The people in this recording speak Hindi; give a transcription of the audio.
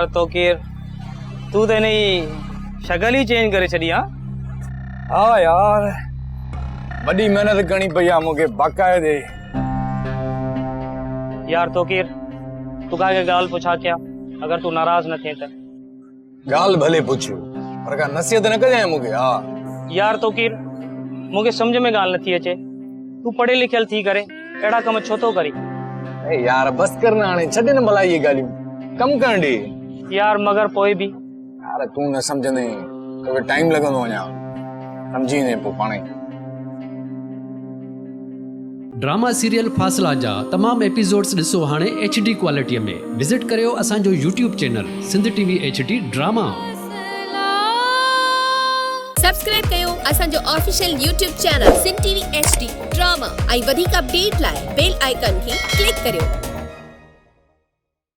यार तो केर तू तो नहीं शक्ल ही चेंज करे छड़ी। हाँ हाँ यार बड़ी मेहनत करनी पई आ मूंखे बाकायदे। यार तो केर तू का गाल पूछा क्या अगर तू नाराज न थे तो। गाल भले पूछो पर का नसीहत न कजाए मूंखे। हाँ यार तो केर मुझे समझ में गाल नथी अचे तू पढ़े लिखल थी करे एड़ा कम छो तो करी। ए यार बस करना आने छॾ न भला ये गालियूं कम करण ॾे। यार मगर पोए भी यार तू न समझंदे तो टाइम लगंदो वञा समझी ने पो पाणे। ड्रामा सीरियल फासला जा तमाम एपिसोड्स ॾिसो हाणे HD क्वालिटीअ में। विज़िट करियो असांजो YouTube channel Sindh TV HD drama. Subscribe कयो असांजो official YouTube channel Sindh TV HD drama ऐं वधीक अपडेट लाइ बेल आइकन खे क्लिक करियो।